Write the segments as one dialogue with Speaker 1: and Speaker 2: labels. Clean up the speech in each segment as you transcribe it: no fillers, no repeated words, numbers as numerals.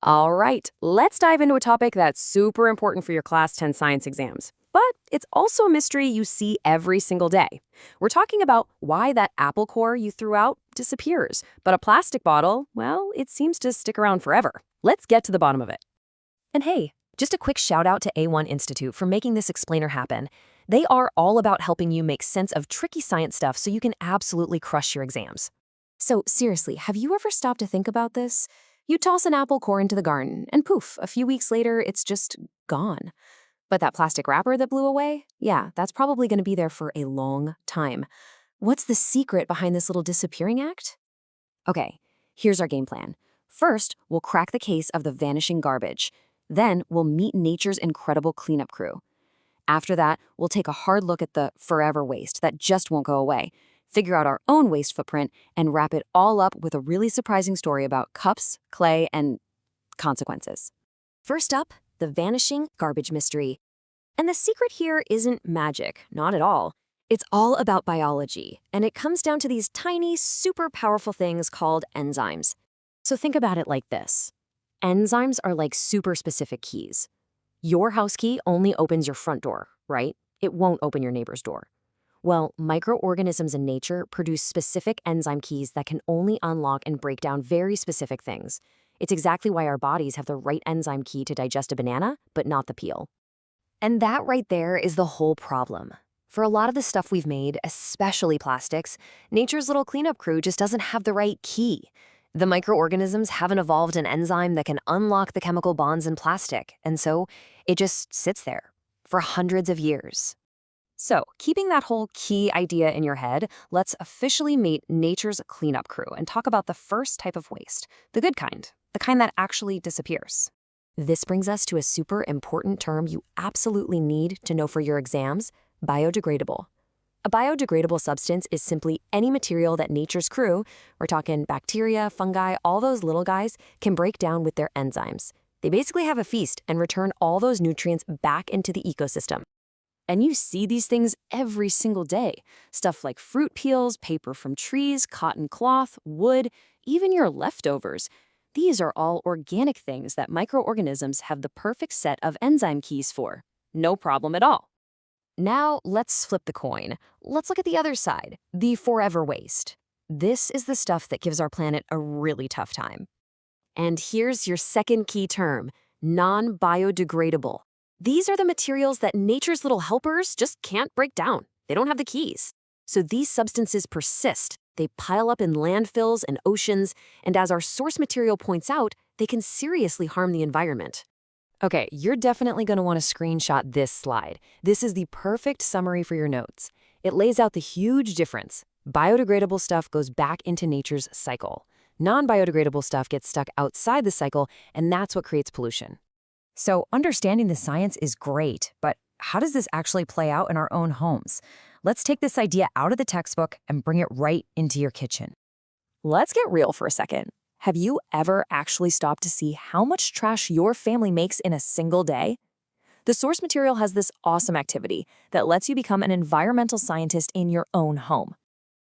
Speaker 1: All right, let's dive into a topic that's super important for your Class 10 science exams. But it's also a mystery you see every single day. We're talking about why that apple core you threw out disappears, but a plastic bottle, well, it seems to stick around forever. Let's get to the bottom of it. And hey, just a quick shout out to A1 Institute for making this explainer happen. They are all about helping you make sense of tricky science stuff so you can absolutely crush your exams. So seriously, have you ever stopped to think about this? You toss an apple core into the garden, and poof, a few weeks later, it's just gone. But that plastic wrapper that blew away? Yeah, that's probably going to be there for a long time. What's the secret behind this little disappearing act? Okay, here's our game plan. First, we'll crack the case of the vanishing garbage. Then, we'll meet nature's incredible cleanup crew. After that, we'll take a hard look at the forever waste that just won't go away, figure out our own waste footprint, and wrap it all up with a really surprising story about cups, clay, and consequences. First up, the vanishing garbage mystery. And the secret here isn't magic, not at all. It's all about biology, and it comes down to these tiny, super powerful things called enzymes. So think about it like this. Enzymes are like super specific keys. Your house key only opens your front door, right? It won't open your neighbor's door. Well, microorganisms in nature produce specific enzyme keys that can only unlock and break down very specific things. It's exactly why our bodies have the right enzyme key to digest a banana, but not the peel. And that right there is the whole problem. For a lot of the stuff we've made, especially plastics, nature's little cleanup crew just doesn't have the right key. The microorganisms haven't evolved an enzyme that can unlock the chemical bonds in plastic, and so it just sits there for hundreds of years. So, keeping that whole key idea in your head, let's officially meet nature's cleanup crew and talk about the first type of waste, the good kind, the kind that actually disappears. This brings us to a super important term you absolutely need to know for your exams: biodegradable. A biodegradable substance is simply any material that nature's crew, we're talking bacteria, fungi, all those little guys, can break down with their enzymes. They basically have a feast and return all those nutrients back into the ecosystem. And you see these things every single day. Stuff like fruit peels, paper from trees, cotton cloth, wood, even your leftovers. These are all organic things that microorganisms have the perfect set of enzyme keys for. No problem at all. Now, let's flip the coin. Let's look at the other side, the forever waste. This is the stuff that gives our planet a really tough time. And here's your second key term: non-biodegradable. These are the materials that nature's little helpers just can't break down. They don't have the keys. So these substances persist. They pile up in landfills and oceans, and as our source material points out, they can seriously harm the environment. Okay, you're definitely going to want to screenshot this slide. This is the perfect summary for your notes. It lays out the huge difference. Biodegradable stuff goes back into nature's cycle. Non-biodegradable stuff gets stuck outside the cycle, and that's what creates pollution. So understanding the science is great, but how does this actually play out in our own homes? Let's take this idea out of the textbook and bring it right into your kitchen. Let's get real for a second. Have you ever actually stopped to see how much trash your family makes in a single day? The source material has this awesome activity that lets you become an environmental scientist in your own home.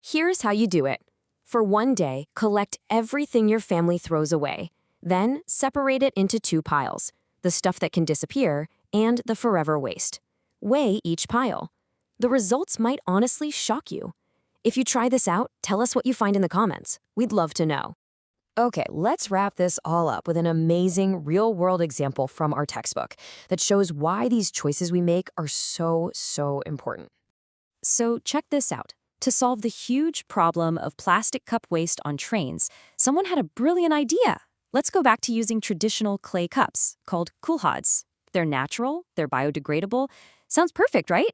Speaker 1: Here's how you do it. For one day, collect everything your family throws away. Then separate it into two piles: the stuff that can disappear and the forever waste. Weigh each pile. The results might honestly shock you. If you try this out, tell us what you find in the comments. We'd love to know. Okay, let's wrap this all up with an amazing real-world example from our textbook that shows why these choices we make are so important. So check this out. To solve the huge problem of plastic cup waste on trains, someone had a brilliant idea. Let's go back to using traditional clay cups called kulhads. They're natural, they're biodegradable. Sounds perfect, right?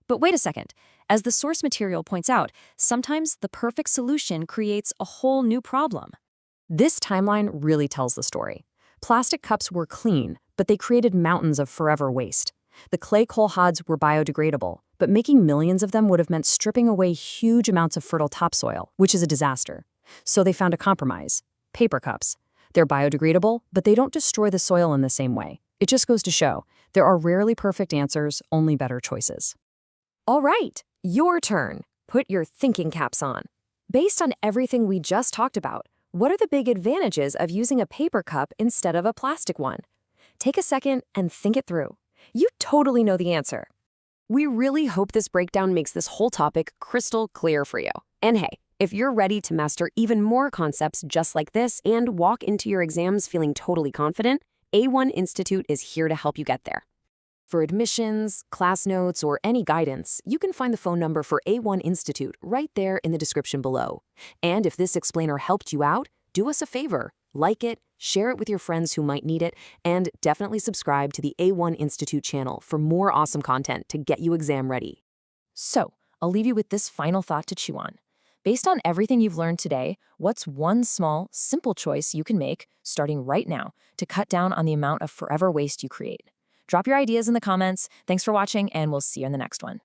Speaker 1: But wait a second. As the source material points out, sometimes the perfect solution creates a whole new problem. This timeline really tells the story. Plastic cups were clean, but they created mountains of forever waste. The clay kulhads were biodegradable, but making millions of them would have meant stripping away huge amounts of fertile topsoil, which is a disaster. So they found a compromise: paper cups. They're biodegradable, but they don't destroy the soil in the same way. It just goes to show, there are rarely perfect answers, only better choices. All right, your turn. Put your thinking caps on. Based on everything we just talked about, What are the big advantages of using a paper cup instead of a plastic one? Take a second and think it through. You totally know the answer. We really hope this breakdown makes this whole topic crystal clear for you. And hey, if you're ready to master even more concepts just like this and walk into your exams feeling totally confident, A1 Institute is here to help you get there. For admissions, class notes, or any guidance, you can find the phone number for A1 Institute right there in the description below. And if this explainer helped you out, do us a favor, like it, share it with your friends who might need it, and definitely subscribe to the A1 Institute channel for more awesome content to get you exam ready.
Speaker 2: So, I'll leave you with this final thought to chew on. Based on everything you've learned today, what's one small, simple choice you can make, starting right now, to cut down on the amount of forever waste you create? Drop your ideas in the comments. Thanks for watching, and we'll see you in the next one.